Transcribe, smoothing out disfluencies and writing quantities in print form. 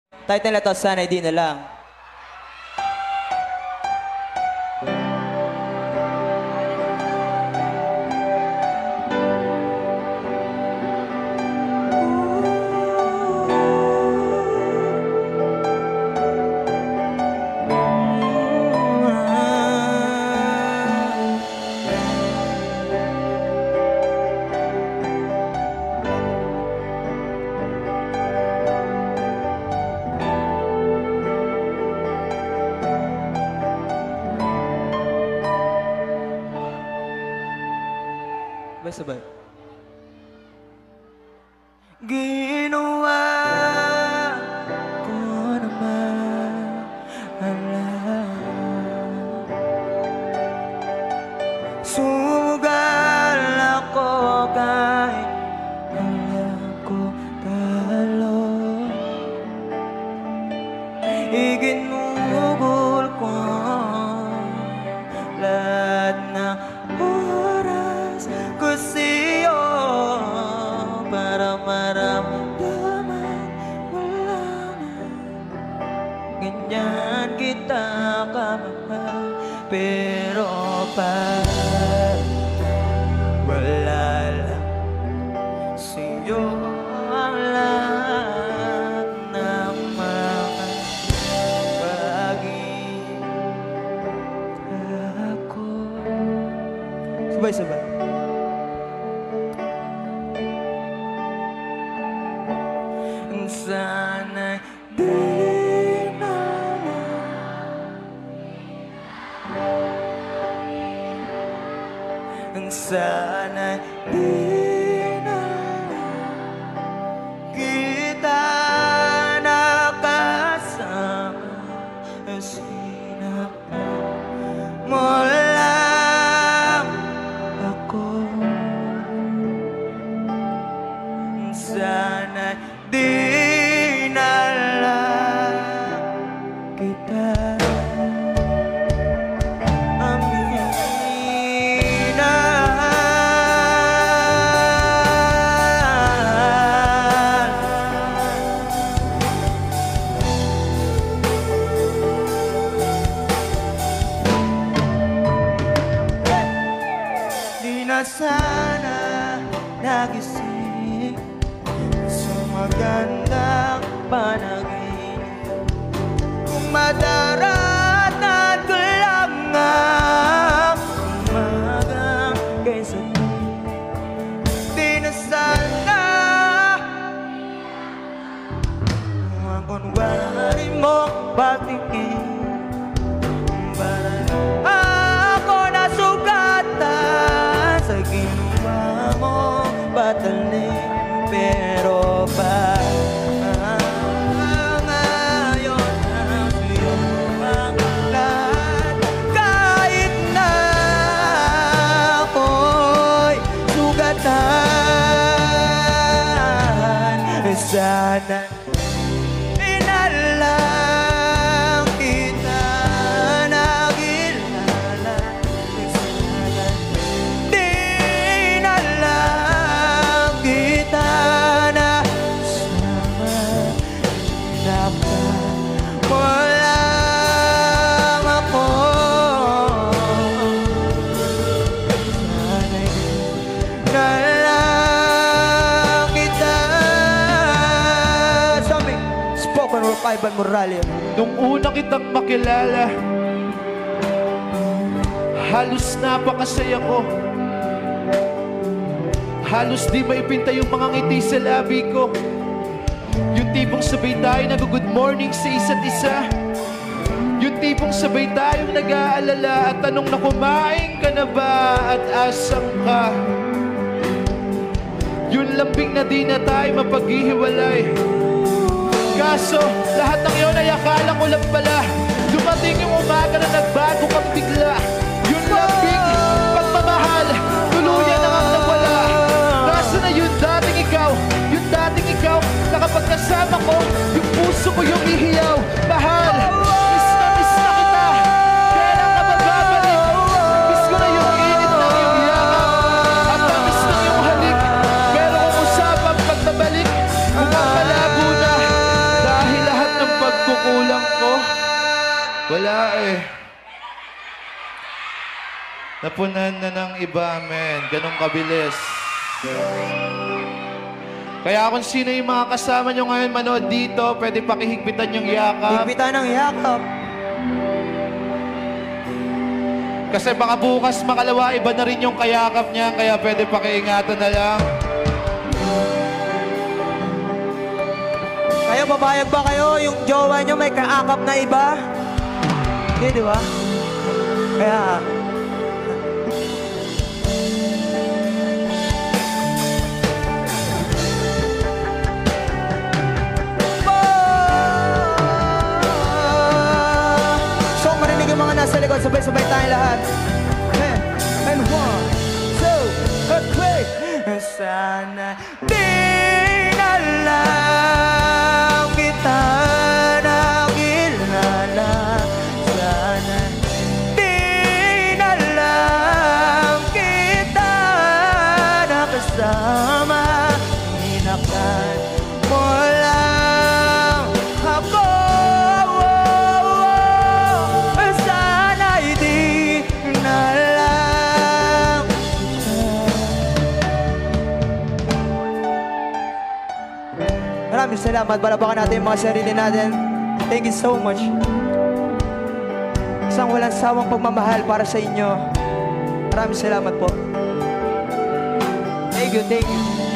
Title na to, Sana'y Di Na Lang. Sabay. Ginawa ko naman alam. Sugal ako kahit alam ko talo. Iginugol ko lahat ng oras ko sa'yo para maramdaman mo lang na ganyan kita kamahal. Pero pag wala lang sa'yo ang lahat ng mga bagay ako. Sabay-sabay. Sana'y di na lang. Sana'y di na lang kita nakasama. Sinaktan mo lang ako. Sana'y di sana nagising sa magandang panaginip. Kung madaratan ko lang ang umagang kaysa di na sana ang kunwari mong patingin. Para ako nasugatan sa ginawa mo patalim. Pero ba ngayon ang sa'yo ang lahat. Kahit na ako'y sugatan, sana inalang kita nakilala. Sana di na lang kita nasama. Dapat mo lang ako. Sana'y di na lang kita. Sabi, spoken word pa Ivan Morales. Nung una kitang makilala, halos napakasaya ko. Halos di maipinta yung mga ngiti sa labi ko. Yung tipong sabay tayo nag-good morning sa isa't isa. Yung tipong sabay tayong nag-aalala at tanong na kumain ka na ba at asang ka. Yung lambing na di na tayo mapaghihiwalay. Kaso, lahat ng yun ay akala ko lang pala. Dumating yung umaga na nagbago kang bigla. Yung lambing, pagmamahal, tuluyan na ang nawala. Nasa na yung dating ikaw, na kapag kasama ko, yung puso ko yung ihiyaw. Mahal, miss na kita. Kailan ka magbabalik? Miss ko na yung init ng iyong yakap. At na-miss ng iyong halik. Pero kung usapang pagbabalik, malabo na. Dahil lahat ng Wala eh. Napunan na ng iba, men. Ganong kabilis. Kaya kung sino yung mga kasama nyo ngayon manood dito, pwede pakihigpitan yung yakap. Higpitan ng yakap. Kasi baka bukas makalawa, iba na rin yung kayakap niya, kaya pwede pakiingatan na lang. Kayo, babayag ba kayo? Yung jowa nyo may kaakap na iba? Hindi, di ba? Kaya... So, marinig yung mga nasa likod. Sabay-sabay tayong lahat. And 1, 2, 3. Sana di na lang kita nakilala. Sana di na lang kita nakasama. Hinakan mo lang ako. Sana'y di na lang Maraming salamat. Balabakan natin yung mga sarili natin. Thank you so much. Isang walang sawang pagmamahal para sa inyo. Maraming salamat po. Thank you, thank you.